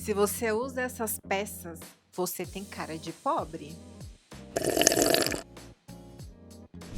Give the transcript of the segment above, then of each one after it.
Se você usa essas peças, você tem cara de pobre.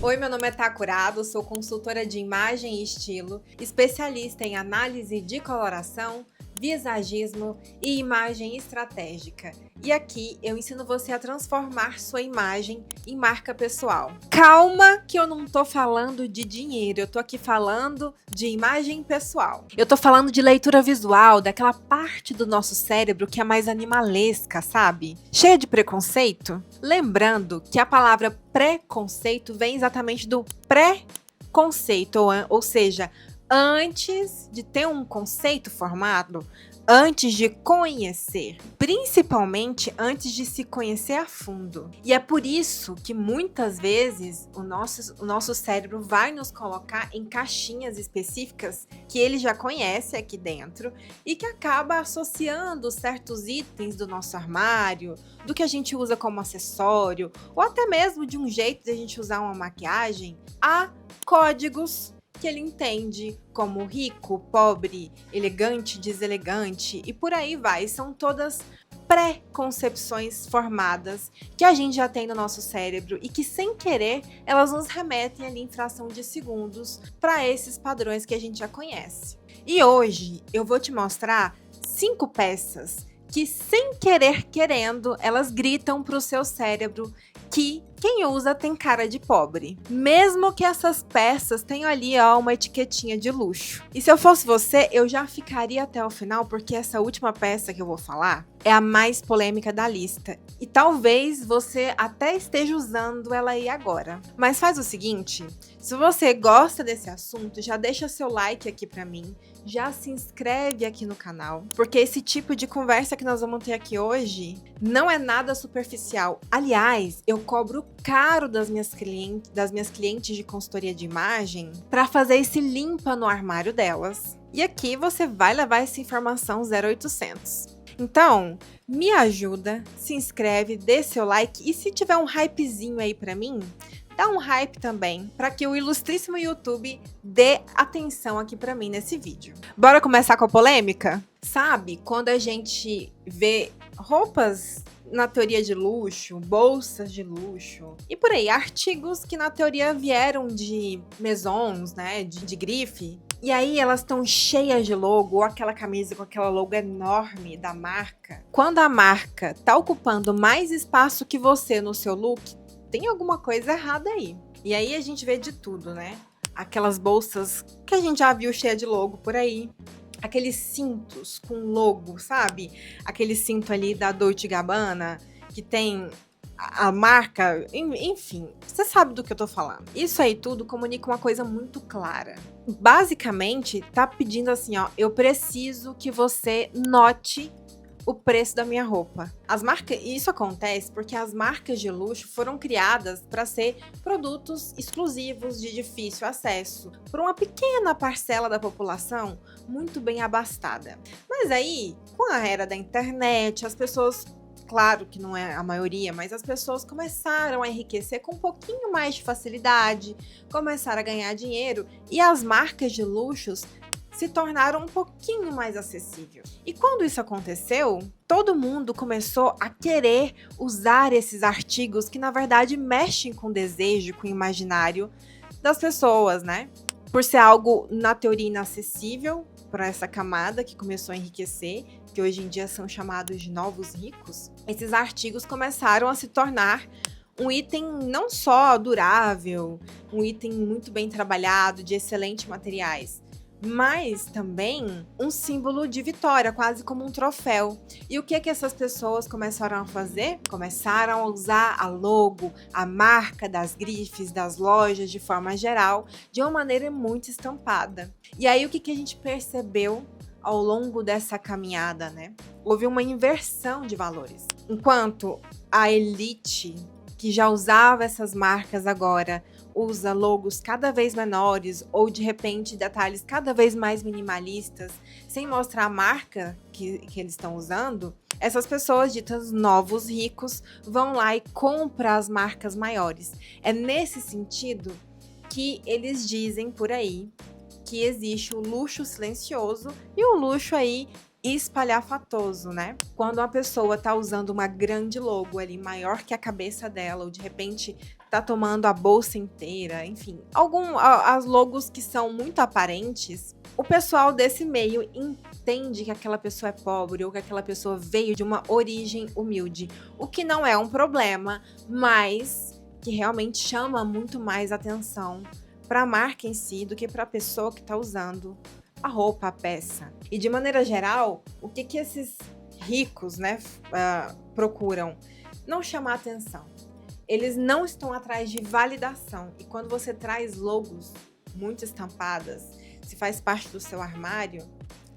Oi, meu nome é Tá Curado, sou consultora de imagem e estilo, especialista em análise de coloração, visagismo e imagem estratégica. E aqui eu ensino você a transformar sua imagem em marca pessoal. Calma que eu não tô falando de dinheiro, eu tô aqui falando de imagem pessoal. Eu tô falando de leitura visual, daquela parte do nosso cérebro que é mais animalesca, sabe? Cheia de preconceito. Lembrando que a palavra preconceito vem exatamente do pré-conceito, ou seja, antes de ter um conceito formado, antes de conhecer, principalmente antes de se conhecer a fundo. E é por isso que muitas vezes o nosso cérebro vai nos colocar em caixinhas específicas que ele já conhece aqui dentro e que acaba associando certos itens do nosso armário, do que a gente usa como acessório, ou até mesmo de um jeito de a gente usar uma maquiagem, a códigos que ele entende como rico, pobre, elegante, deselegante e por aí vai. São todas pré-concepções formadas que a gente já tem no nosso cérebro e que, sem querer, elas nos remetem ali em fração de segundos para esses padrões que a gente já conhece. E hoje eu vou te mostrar 5 peças que, sem querer querendo, elas gritam para o seu cérebro que quem usa tem cara de pobre. Mesmo que essas peças tenham ali uma etiquetinha de luxo. E se eu fosse você, eu já ficaria até o final, porque essa última peça que eu vou falar é a mais polêmica da lista. E talvez você até esteja usando ela aí agora. Mas faz o seguinte, se você gosta desse assunto, já deixa seu like aqui pra mim, já se inscreve aqui no canal, porque esse tipo de conversa que nós vamos ter aqui hoje não é nada superficial. Aliás, eu cobro caro das minhas clientes de consultoria de imagem para fazer esse limpa no armário delas. E aqui você vai levar essa informação 0800. Então, me ajuda, se inscreve, dê seu like e se tiver um hypezinho aí para mim, dá um hype também, para que o ilustríssimo YouTube dê atenção aqui para mim nesse vídeo. Bora começar com a polêmica? Sabe, quando a gente vê roupas na teoria de luxo, bolsas de luxo e por aí, artigos que na teoria vieram de maisons, né, de grife, e aí elas estão cheias de logo, ou aquela camisa com aquela logo enorme da marca. Quando a marca tá ocupando mais espaço que você no seu look, tem alguma coisa errada aí. E aí a gente vê de tudo, né? Aquelas bolsas que a gente já viu cheia de logo por aí. Aqueles cintos com logo, sabe? Aquele cinto ali da Dolce & Gabbana, que tem a marca, enfim, você sabe do que eu tô falando. Isso aí tudo comunica uma coisa muito clara. Basicamente, tá pedindo assim, ó, eu preciso que você note o preço da minha roupa. Isso acontece porque as marcas de luxo foram criadas para ser produtos exclusivos de difícil acesso por uma pequena parcela da população muito bem abastada. Mas aí, com a era da internet, as pessoas, claro que não é a maioria, mas as pessoas começaram a enriquecer com um pouquinho mais de facilidade, começaram a ganhar dinheiro e as marcas de luxos se tornaram um pouquinho mais acessíveis. E quando isso aconteceu, todo mundo começou a querer usar esses artigos que, na verdade, mexem com o desejo, com o imaginário das pessoas, né? Por ser algo, na teoria, inacessível para essa camada que começou a enriquecer, que hoje em dia são chamados de novos ricos, esses artigos começaram a se tornar um item não só durável, um item muito bem trabalhado, de excelentes materiais, mas também um símbolo de vitória, quase como um troféu. E o que essas pessoas começaram a fazer? Começaram a usar a logo, a marca das grifes, das lojas de forma geral, de uma maneira muito estampada. E aí o que a gente percebeu ao longo dessa caminhada, né? Houve uma inversão de valores. Enquanto a elite, que já usava essas marcas agora, usa logos cada vez menores ou, de repente, detalhes cada vez mais minimalistas, sem mostrar a marca que eles estão usando, essas pessoas ditas novos ricos vão lá e compram as marcas maiores. É nesse sentido que eles dizem por aí que existe o luxo silencioso e o luxo aí espalhafatoso, né? Quando uma pessoa tá usando uma grande logo ali, maior que a cabeça dela, ou de repente tá tomando a bolsa inteira, enfim, as logos que são muito aparentes, o pessoal desse meio entende que aquela pessoa é pobre ou que aquela pessoa veio de uma origem humilde, o que não é um problema, mas que realmente chama muito mais atenção para a marca em si do que para a pessoa que está usando a roupa, a peça. E de maneira geral, o que esses ricos, né, procuram? Não chamar atenção. Eles não estão atrás de validação. E quando você traz logos muito estampadas, se faz parte do seu armário,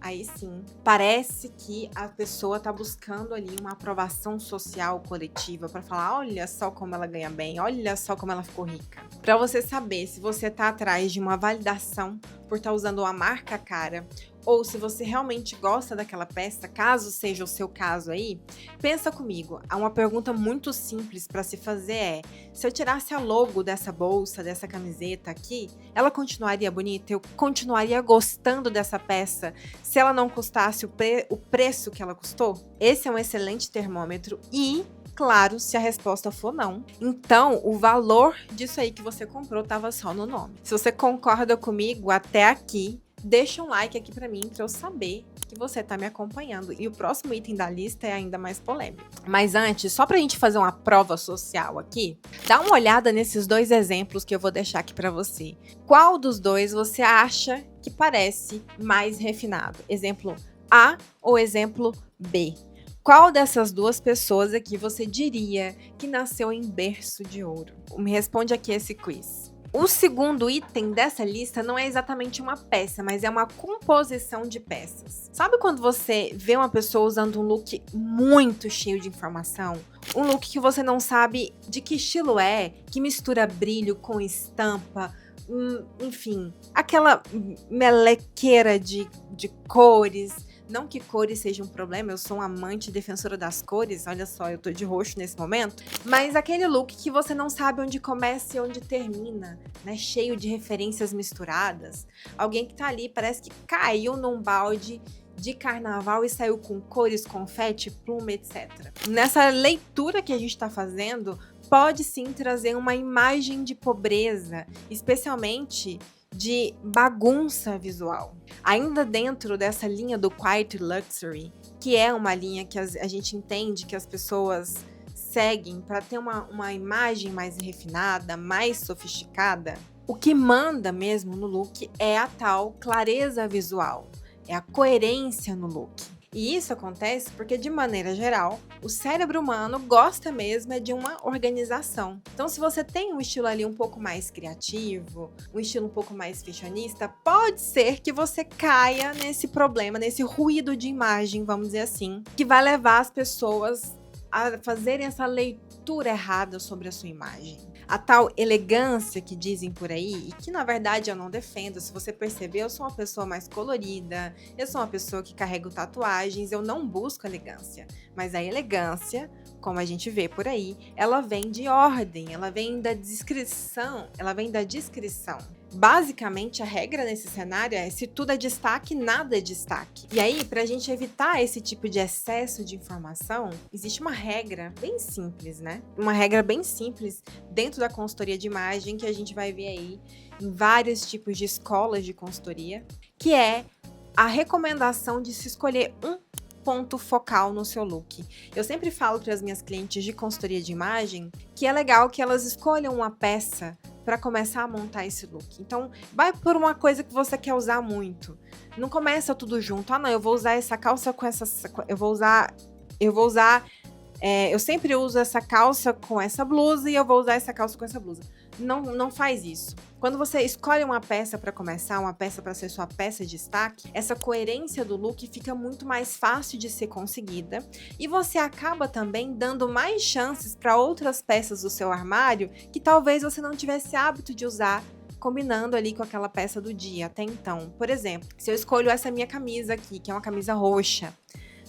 aí sim, parece que a pessoa tá buscando ali uma aprovação social coletiva para falar, olha só como ela ganha bem, olha só como ela ficou rica. Para você saber se você tá atrás de uma validação por estar usando uma marca cara, ou se você realmente gosta daquela peça, caso seja o seu caso aí, pensa comigo. Há uma pergunta muito simples para se fazer é: se eu tirasse a logo dessa bolsa, dessa camiseta aqui, ela continuaria bonita? Eu continuaria gostando dessa peça se ela não custasse o preço que ela custou? Esse é um excelente termômetro e, claro, se a resposta for não, então o valor disso aí que você comprou estava só no nome. Se você concorda comigo até aqui, deixa um like aqui pra mim pra eu saber que você tá me acompanhando. E o próximo item da lista é ainda mais polêmico. Mas antes, só pra gente fazer uma prova social aqui, dá uma olhada nesses dois exemplos que eu vou deixar aqui pra você. Qual dos dois você acha que parece mais refinado? Exemplo A ou exemplo B? Qual dessas duas pessoas aqui você diria que nasceu em berço de ouro? Me responde aqui esse quiz. O segundo item dessa lista não é exatamente uma peça, mas é uma composição de peças. Sabe quando você vê uma pessoa usando um look muito cheio de informação? Um look que você não sabe de que estilo é, que mistura brilho com estampa, enfim, aquela melequeira de cores. Não que cores seja um problema, eu sou uma amante defensora das cores, olha só, eu tô de roxo nesse momento. Mas aquele look que você não sabe onde começa e onde termina, né? Cheio de referências misturadas. Alguém que tá ali, parece que caiu num balde de carnaval e saiu com cores, confete, pluma, etc. Nessa leitura que a gente tá fazendo, pode sim trazer uma imagem de pobreza, especialmente de bagunça visual. Ainda dentro dessa linha do Quiet Luxury, que é uma linha que a gente entende que as pessoas seguem para ter uma imagem mais refinada, mais sofisticada, o que manda mesmo no look é a tal clareza visual, é a coerência no look. E isso acontece porque, de maneira geral, o cérebro humano gosta mesmo de uma organização. Então, se você tem um estilo ali um pouco mais criativo, um estilo um pouco mais fashionista, pode ser que você caia nesse problema, nesse ruído de imagem, vamos dizer assim, que vai levar as pessoas a fazerem essa leitura errada sobre a sua imagem. A tal elegância que dizem por aí, e que na verdade eu não defendo. Se você perceber, eu sou uma pessoa mais colorida, eu sou uma pessoa que carrego tatuagens, eu não busco elegância. Mas a elegância, como a gente vê por aí, ela vem de ordem, ela vem da descrição, Basicamente, a regra nesse cenário é: se tudo é destaque, nada é destaque. E aí, pra gente evitar esse tipo de excesso de informação, existe uma regra bem simples, né? Uma regra bem simples dentro da consultoria de imagem que a gente vai ver aí em vários tipos de escolas de consultoria, que é a recomendação de se escolher um ponto focal no seu look. Eu sempre falo para as minhas clientes de consultoria de imagem que é legal que elas escolham uma peça para começar a montar esse look. Então, vai por uma coisa que você quer usar muito. Não começa tudo junto. Ah, não, eu vou usar essa calça com essa... eu sempre uso essa calça com essa blusa e eu vou usar essa calça com essa blusa. Não faz isso. Quando você escolhe uma peça para começar, uma peça para ser sua peça de destaque, essa coerência do look fica muito mais fácil de ser conseguida e você acaba também dando mais chances para outras peças do seu armário que talvez você não tivesse hábito de usar, combinando ali com aquela peça do dia até então. Por exemplo, se eu escolho essa minha camisa aqui, que é uma camisa roxa,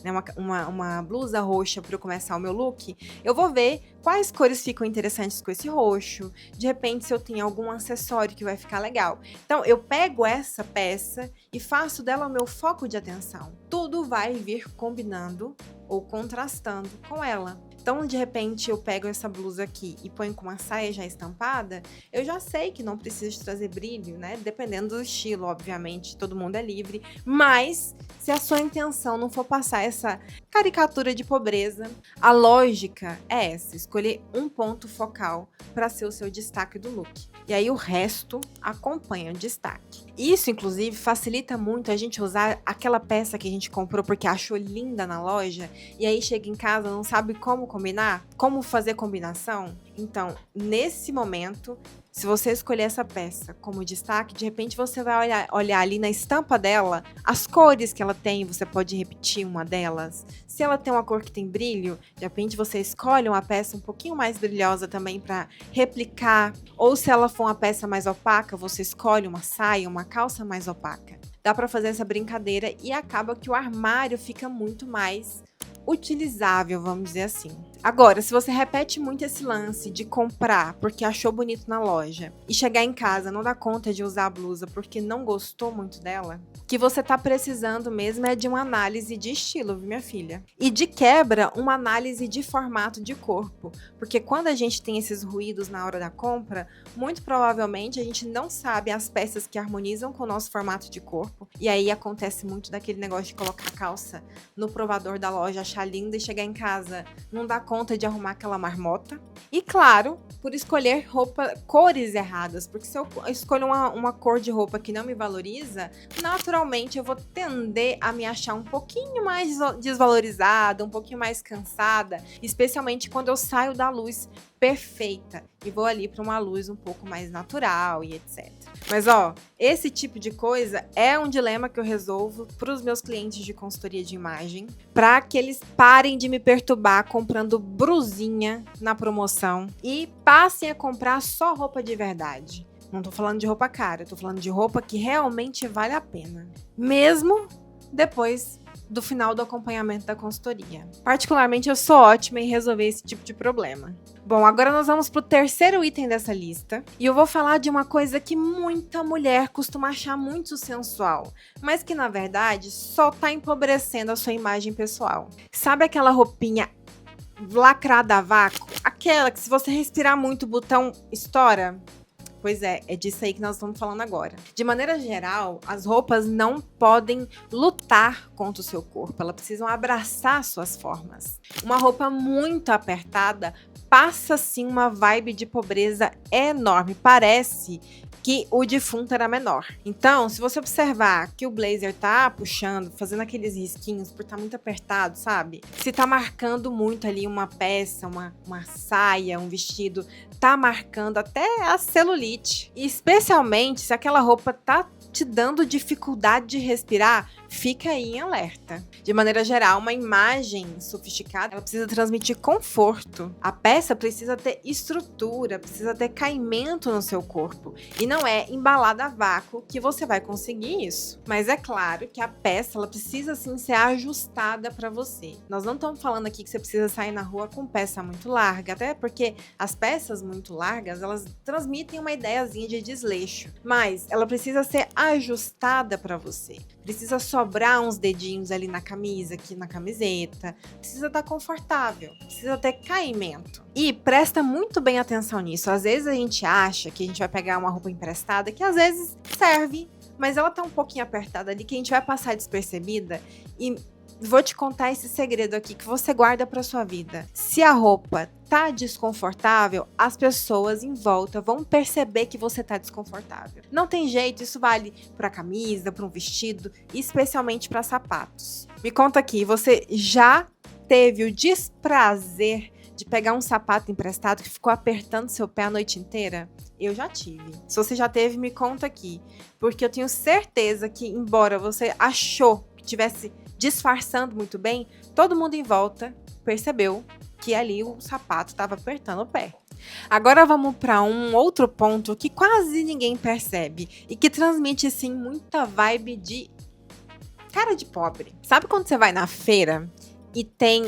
né, uma blusa roxa para eu começar o meu look, eu vou ver quais cores ficam interessantes com esse roxo, de repente se eu tenho algum acessório que vai ficar legal. Então eu pego essa peça e faço dela o meu foco de atenção. Tudo vai vir combinando ou contrastando com ela. Então, de repente, eu pego essa blusa aqui e ponho com uma saia já estampada, eu já sei que não precisa de trazer brilho, né? Dependendo do estilo, obviamente, todo mundo é livre. Mas, se a sua intenção não for passar essa caricatura de pobreza, a lógica é essa, escolher um ponto focal para ser o seu destaque do look. E aí o resto acompanha o destaque. Isso, inclusive, facilita muito a gente usar aquela peça que a gente comprou porque achou linda na loja e aí chega em casa, não sabe como combinar, como fazer combinação. Então, nesse momento, se você escolher essa peça como destaque, de repente você vai olhar ali na estampa dela, as cores que ela tem, você pode repetir uma delas. Se ela tem uma cor que tem brilho, de repente você escolhe uma peça um pouquinho mais brilhosa também para replicar. Ou se ela for uma peça mais opaca, você escolhe uma saia, uma calça mais opaca. Dá para fazer essa brincadeira e acaba que o armário fica muito mais utilizável, vamos dizer assim. Agora, se você repete muito esse lance de comprar porque achou bonito na loja e chegar em casa não dá conta de usar a blusa porque não gostou muito dela, o que você tá precisando mesmo é de uma análise de estilo, viu, minha filha? E de quebra, uma análise de formato de corpo, porque quando a gente tem esses ruídos na hora da compra, muito provavelmente a gente não sabe as peças que harmonizam com o nosso formato de corpo, e aí acontece muito daquele negócio de colocar a calça no provador da loja, achar linda e chegar em casa não dá conta de arrumar aquela marmota. E claro, por escolher cores erradas, porque se eu escolho uma cor de roupa que não me valoriza, naturalmente eu vou tender a me achar um pouquinho mais desvalorizada, um pouquinho mais cansada, especialmente quando eu saio da luz perfeita e vou ali para uma luz um pouco mais natural e etc. Mas ó, esse tipo de coisa é um dilema que eu resolvo para os meus clientes de consultoria de imagem, para que eles parem de me perturbar comprando brusinha na promoção e passem a comprar só roupa de verdade. Não tô falando de roupa cara, tô falando de roupa que realmente vale a pena, mesmo depois do final do acompanhamento da consultoria. Particularmente, eu sou ótima em resolver esse tipo de problema. Bom, agora nós vamos pro terceiro item dessa lista, e eu vou falar de uma coisa que muita mulher costuma achar muito sensual, mas que na verdade só tá empobrecendo a sua imagem pessoal. Sabe aquela roupinha lacrada a vácuo? Aquela que se você respirar muito o botão estoura? Pois é disso aí que nós estamos falando agora. De maneira geral, as roupas não podem lutar contra o seu corpo, elas precisam abraçar suas formas. Uma roupa muito apertada passa sim uma vibe de pobreza enorme, parece que o defunto era menor. Então, se você observar que o blazer tá puxando, fazendo aqueles risquinhos por estar muito apertado, sabe? Se tá marcando muito ali uma peça, uma saia, um vestido, tá marcando até a celulite. E especialmente se aquela roupa tá te dando dificuldade de respirar, fica aí em alerta. De maneira geral, uma imagem sofisticada, ela precisa transmitir conforto. A peça precisa ter estrutura, precisa ter caimento no seu corpo. E não é embalada a vácuo que você vai conseguir isso. Mas é claro que a peça, ela precisa sim ser ajustada para você. Nós não estamos falando aqui que você precisa sair na rua com peça muito larga, até porque as peças muito largas, elas transmitem uma ideiazinha de desleixo. Mas ela precisa ser ajustada para você. Precisa sobrar uns dedinhos ali na camisa, aqui na camiseta. Precisa estar confortável. Precisa ter caimento. E presta muito bem atenção nisso. Às vezes a gente acha que a gente vai pegar uma roupa emprestada que às vezes serve, mas ela tá um pouquinho apertada ali que a gente vai passar despercebida. E vou te contar esse segredo aqui que você guarda para sua vida. Se a roupa tá desconfortável, as pessoas em volta vão perceber que você tá desconfortável. Não tem jeito, isso vale para camisa, para um vestido, especialmente para sapatos. Me conta aqui, você já teve o desprazer de pegar um sapato emprestado que ficou apertando seu pé a noite inteira? Eu já tive. Se você já teve, me conta aqui, porque eu tenho certeza que, embora você achou que tivesse disfarçando muito bem, todo mundo em volta percebeu que ali o sapato estava apertando o pé. Agora vamos para um outro ponto que quase ninguém percebe e que transmite sim muita vibe de cara de pobre. Sabe quando você vai na feira e tem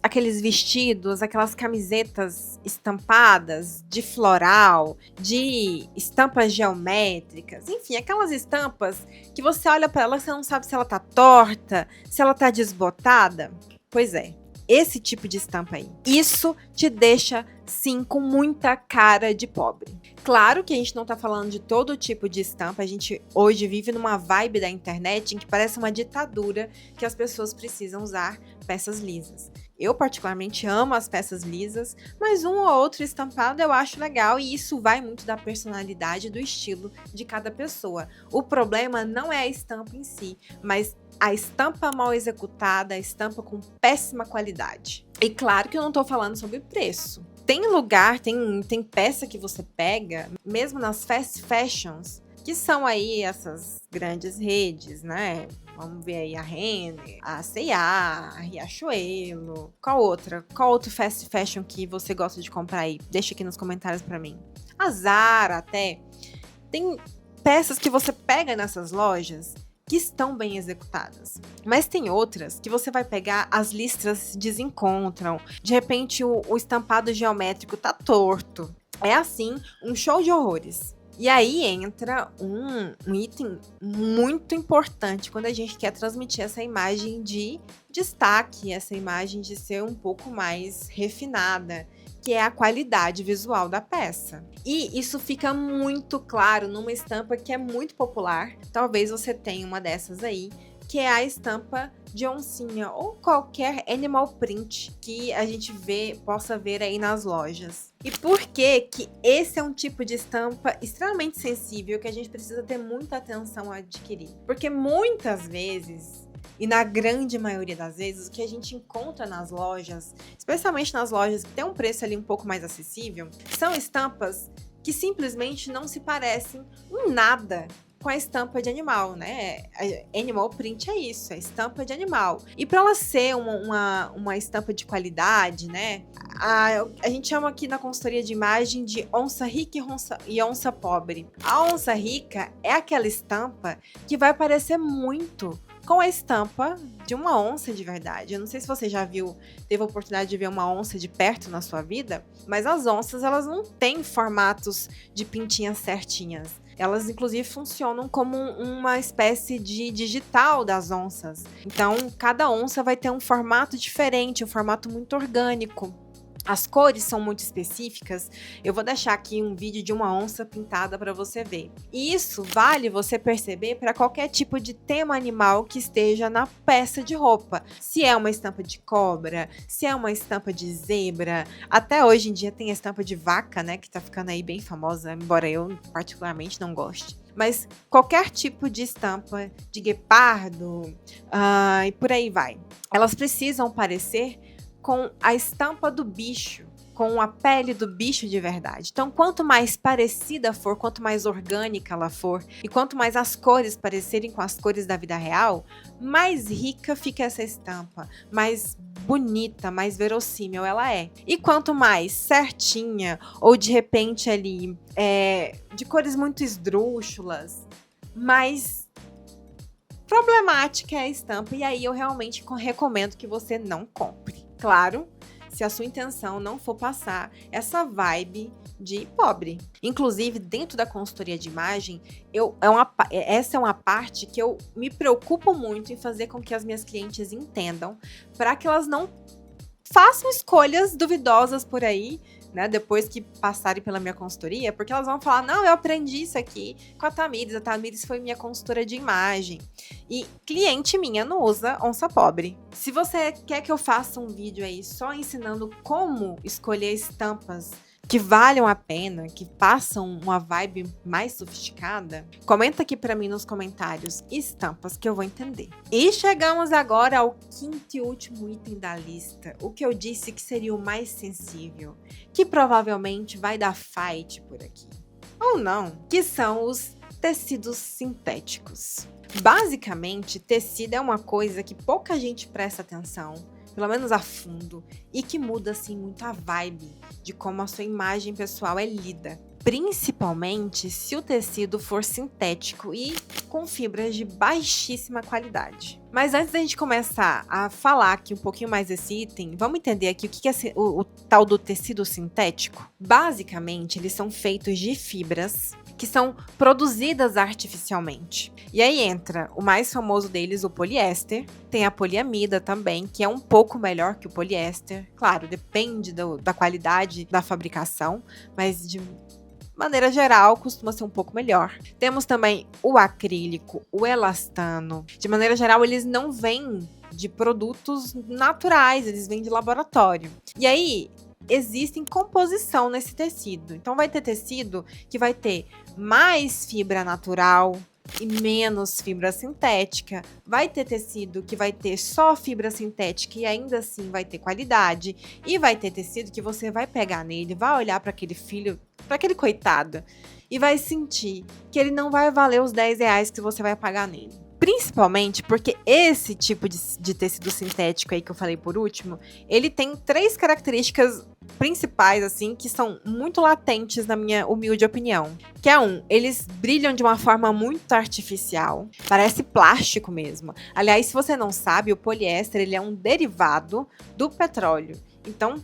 aqueles vestidos, aquelas camisetas estampadas de floral, de estampas geométricas, enfim, aquelas estampas que você olha para ela e você não sabe se ela tá torta, se ela tá desbotada? Pois é, esse tipo de estampa aí. Isso te deixa, sim, com muita cara de pobre. Claro que a gente não tá falando de todo tipo de estampa, a gente hoje vive numa vibe da internet em que parece uma ditadura que as pessoas precisam usar peças lisas. Eu particularmente amo as peças lisas, mas um ou outro estampado eu acho legal e isso vai muito da personalidade, do estilo de cada pessoa. O problema não é a estampa em si, mas a estampa mal executada, a estampa com péssima qualidade. E claro que eu não tô falando sobre preço. Tem lugar, tem peça que você pega, mesmo nas fast fashions, que são aí essas grandes redes, né? Vamos ver aí a Renner, a C&A, a Riachuelo. Qual outra? Qual outro fast fashion que você gosta de comprar aí? Deixa aqui nos comentários pra mim. A Zara até. Tem peças que você pega nessas lojas que estão bem executadas. Mas tem outras que você vai pegar, as listras se desencontram, de repente o estampado geométrico tá torto. É assim, um show de horrores. E aí entra um item muito importante quando a gente quer transmitir essa imagem de destaque, essa imagem de ser um pouco mais refinada, que é a qualidade visual da peça. E isso fica muito claro numa estampa que é muito popular. Talvez você tenha uma dessas aí, que é a estampa de oncinha ou qualquer animal print que a gente possa ver aí nas lojas. E por que esse é um tipo de estampa extremamente sensível que a gente precisa ter muita atenção a adquirir? Porque muitas vezes, e na grande maioria das vezes, o que a gente encontra nas lojas, especialmente nas lojas que tem um preço ali um pouco mais acessível, são estampas que simplesmente não se parecem em nada com a estampa de animal, né? Animal print é isso, é estampa de animal. E para ela ser uma estampa de qualidade, né? A gente chama aqui na consultoria de imagem de onça rica e onça pobre. A onça rica é aquela estampa que vai parecer muito com a estampa de uma onça de verdade. Eu não sei se você já teve a oportunidade de ver uma onça de perto na sua vida, mas as onças, elas não têm formatos de pintinhas certinhas. Elas, inclusive, funcionam como uma espécie de digital das onças. Então, cada onça vai ter um formato diferente, um formato muito orgânico. As cores são muito específicas. Eu vou deixar aqui um vídeo de uma onça pintada para você ver. E isso vale você perceber para qualquer tipo de tema animal que esteja na peça de roupa. Se é uma estampa de cobra, se é uma estampa de zebra. Até hoje em dia tem a estampa de vaca, né, que tá ficando aí bem famosa, embora eu particularmente não goste. Mas qualquer tipo de estampa, de guepardo, e por aí vai. Elas precisam parecer com a estampa do bicho, com a pele do bicho de verdade. Então, quanto mais parecida for, quanto mais orgânica ela for, e quanto mais as cores parecerem com as cores da vida real, mais rica fica essa estampa, mais bonita, mais verossímil ela é. E quanto mais certinha, ou de repente ali, de cores muito esdrúxulas, mais problemática é a estampa, e aí eu realmente recomendo que você não compre. Claro, se a sua intenção não for passar essa vibe de pobre. Inclusive, dentro da consultoria de imagem, essa é uma parte que eu me preocupo muito em fazer com que as minhas clientes entendam, para que elas não façam escolhas duvidosas por aí, né, depois que passarem pela minha consultoria, porque elas vão falar, não, eu aprendi isso aqui com a Tamires foi minha consultora de imagem, e cliente minha não usa onça pobre. Se você quer que eu faça um vídeo aí só ensinando como escolher estampas que valham a pena, que passam uma vibe mais sofisticada, comenta aqui pra mim nos comentários estampas que eu vou entender. E chegamos agora ao quinto e último item da lista, o que eu disse que seria o mais sensível, que provavelmente vai dar fight por aqui. Ou não, que são os tecidos sintéticos. Basicamente, tecido é uma coisa que pouca gente presta atenção, pelo menos a fundo, e que muda assim muito a vibe de como a sua imagem pessoal é lida. principalmente se o tecido for sintético e com fibras de baixíssima qualidade. Mas antes da gente começar a falar aqui um pouquinho mais desse item, vamos entender aqui o que é o tal do tecido sintético? Basicamente, eles são feitos de fibras que são produzidas artificialmente. E aí entra o mais famoso deles, o poliéster. Tem a poliamida também, que é um pouco melhor que o poliéster. Claro, depende da qualidade da fabricação, mas de maneira geral, costuma ser um pouco melhor. Temos também o acrílico, o elastano. De maneira geral, eles não vêm de produtos naturais, eles vêm de laboratório. E aí, existe composição nesse tecido. Então, vai ter tecido que vai ter mais fibra natural e menos fibra sintética. Vai ter tecido que vai ter só fibra sintética e ainda assim vai ter qualidade. E vai ter tecido que você vai pegar nele, vai olhar para aquele filho, para aquele coitado, e vai sentir que ele não vai valer os R$10 que você vai pagar nele. Principalmente porque esse tipo de tecido sintético aí que eu falei por último, ele tem 3 características principais, assim, que são muito latentes na minha humilde opinião. Que é eles brilham de uma forma muito artificial, parece plástico mesmo. Aliás, se você não sabe, o poliéster, ele é um derivado do petróleo. Então,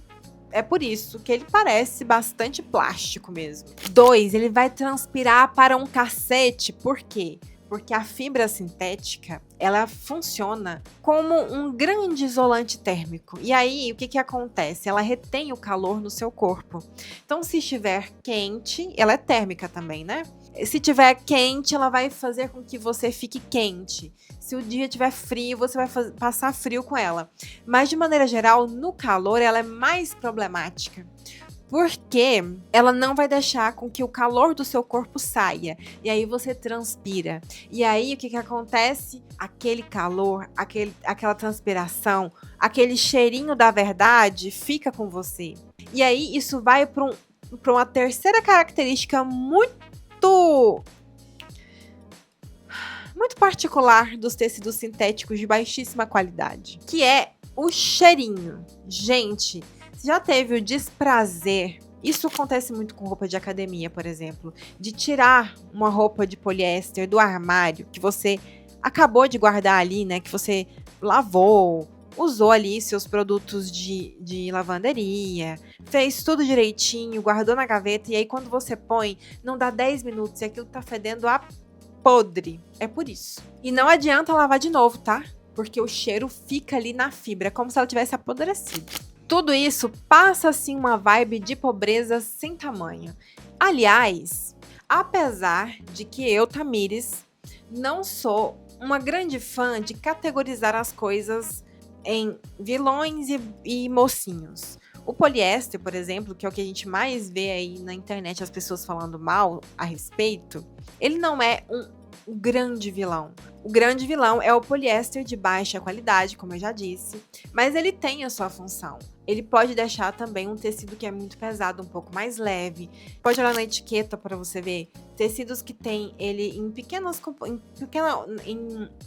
é por isso que ele parece bastante plástico mesmo. 2, ele vai transpirar para um cacete. Por quê? Porque a fibra sintética, ela funciona como um grande isolante térmico. E aí, o que acontece? Ela retém o calor no seu corpo. Então, se estiver quente, ela é térmica também, né? Se estiver quente, ela vai fazer com que você fique quente. Se o dia estiver frio, você vai passar frio com ela. Mas, de maneira geral, no calor, ela é mais problemática. Porque ela não vai deixar com que o calor do seu corpo saia. E aí você transpira. E aí o que acontece? Aquele calor, aquela transpiração, aquele cheirinho da verdade fica com você. E aí isso vai para uma terceira característica muito particular dos tecidos sintéticos de baixíssima qualidade, que é o cheirinho. Gente, já teve o desprazer, isso acontece muito com roupa de academia, por exemplo, de tirar uma roupa de poliéster do armário que você acabou de guardar ali, né, que você lavou, usou ali seus produtos de lavanderia, fez tudo direitinho, guardou na gaveta, e aí quando você põe, não dá 10 minutos e aquilo tá fedendo a podre. É por isso. E não adianta lavar de novo, tá? Porque o cheiro fica ali na fibra, como se ela tivesse apodrecido. Tudo isso passa, assim, uma vibe de pobreza sem tamanho. Aliás, apesar de que eu, Tamires, não sou uma grande fã de categorizar as coisas em vilões e mocinhos. O poliéster, por exemplo, que é o que a gente mais vê aí na internet, as pessoas falando mal a respeito, ele não é um grande vilão. O grande vilão é o poliéster de baixa qualidade, como eu já disse, mas ele tem a sua função. Ele pode deixar também um tecido que é muito pesado um pouco mais leve. Pode olhar na etiqueta para você ver tecidos que tem ele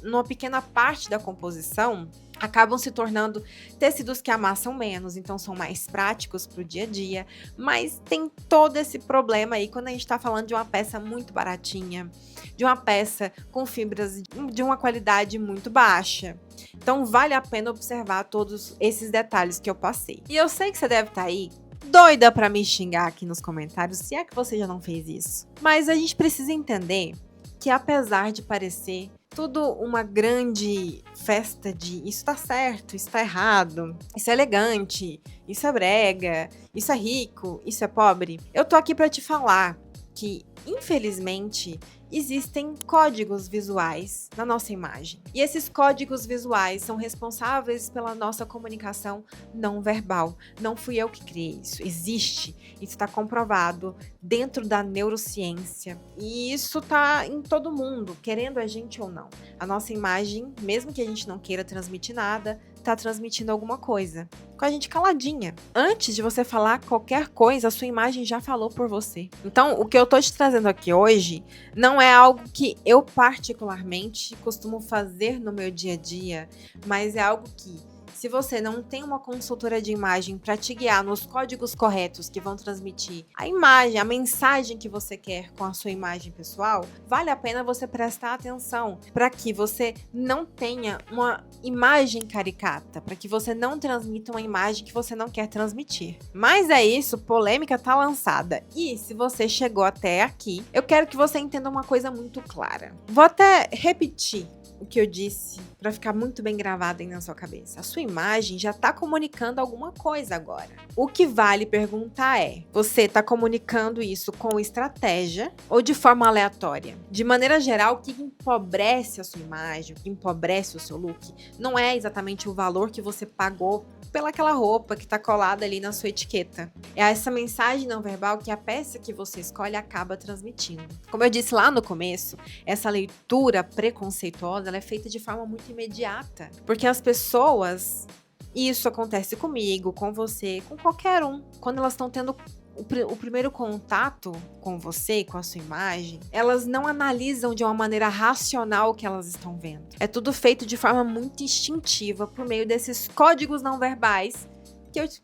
numa pequena parte da composição, acabam se tornando tecidos que amassam menos, então são mais práticos para o dia a dia, mas tem todo esse problema aí quando a gente está falando de uma peça muito baratinha, de uma peça com fibras de uma qualidade muito baixa. Então vale a pena observar todos esses detalhes que eu passei. E eu sei que você deve estar aí doida para me xingar aqui nos comentários, se é que você já não fez isso. Mas a gente precisa entender que, apesar de parecer tudo uma grande festa de isso tá certo, isso tá errado, isso é elegante, isso é brega, isso é rico, isso é pobre, eu tô aqui para te falar que, infelizmente, existem códigos visuais na nossa imagem. E esses códigos visuais são responsáveis pela nossa comunicação não verbal. Não fui eu que criei isso. Existe. Isso está comprovado dentro da neurociência. E isso está em todo mundo, querendo a gente ou não. A nossa imagem, mesmo que a gente não queira transmitir nada, está transmitindo alguma coisa. Com a gente caladinha. Antes de você falar qualquer coisa, a sua imagem já falou por você. Então, o que eu tô te trazendo aqui hoje não é algo que eu particularmente costumo fazer no meu dia a dia, mas é algo que se você não tem uma consultora de imagem para te guiar nos códigos corretos que vão transmitir a imagem, a mensagem que você quer com a sua imagem pessoal, vale a pena você prestar atenção para que você não tenha uma imagem caricata, para que você não transmita uma imagem que você não quer transmitir. Mas é isso, polêmica tá lançada. E se você chegou até aqui, eu quero que você entenda uma coisa muito clara. Vou até repetir o que eu disse para ficar muito bem gravado aí na sua cabeça. A sua imagem já tá comunicando alguma coisa agora. O que vale perguntar é: você tá comunicando isso com estratégia ou de forma aleatória? De maneira geral, o que empobrece a sua imagem, o que empobrece o seu look, não é exatamente o valor que você pagou pelaquela roupa que tá colada ali na sua etiqueta. É essa mensagem não verbal que a peça que você escolhe acaba transmitindo. Como eu disse lá no começo, essa leitura preconceituosa ela é feita de forma muito imediata, porque as pessoas, e isso acontece comigo, com você, com qualquer um, quando elas estão tendo o primeiro contato com você, com a sua imagem, elas não analisam de uma maneira racional o que elas estão vendo. É tudo feito de forma muito instintiva por meio desses códigos não verbais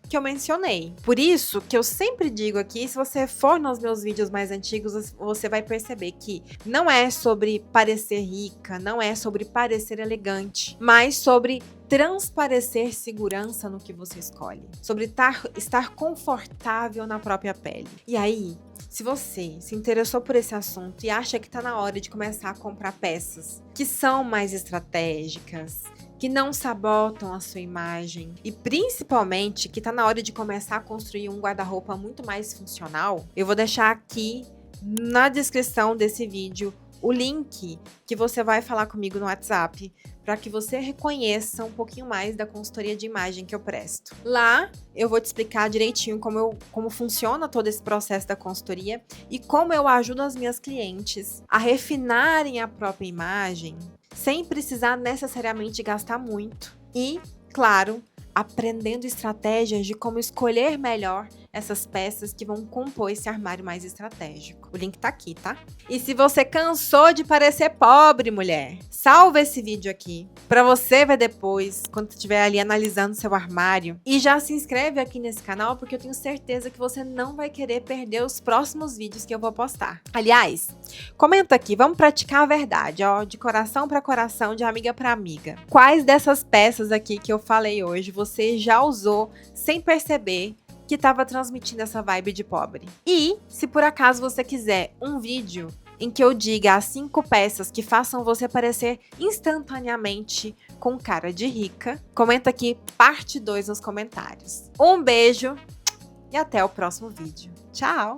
que eu mencionei. Por isso que eu sempre digo aqui, se você for nos meus vídeos mais antigos, você vai perceber que não é sobre parecer rica, não é sobre parecer elegante, mas sobre transparecer segurança no que você escolhe, sobre estar confortável na própria pele. E aí, se você se interessou por esse assunto e acha que está na hora de começar a comprar peças que são mais estratégicas, que não sabotam a sua imagem e principalmente que tá na hora de começar a construir um guarda-roupa muito mais funcional, eu vou deixar aqui na descrição desse vídeo o link que você vai falar comigo no WhatsApp para que você reconheça um pouquinho mais da consultoria de imagem que eu presto. Lá eu vou te explicar direitinho como funciona todo esse processo da consultoria e como eu ajudo as minhas clientes a refinarem a própria imagem sem precisar necessariamente gastar muito. E, claro, aprendendo estratégias de como escolher melhor essas peças que vão compor esse armário mais estratégico. O link tá aqui, tá? E se você cansou de parecer pobre, mulher, salva esse vídeo aqui pra você ver depois, quando estiver ali analisando seu armário. E já se inscreve aqui nesse canal, porque eu tenho certeza que você não vai querer perder os próximos vídeos que eu vou postar. Aliás, comenta aqui, vamos praticar a verdade, ó, de coração pra coração, de amiga pra amiga. Quais dessas peças aqui que eu falei hoje você já usou sem perceber que estava transmitindo essa vibe de pobre? E, se por acaso você quiser um vídeo em que eu diga as 5 peças que façam você parecer instantaneamente com cara de rica, comenta aqui parte 2 nos comentários. Um beijo e até o próximo vídeo. Tchau!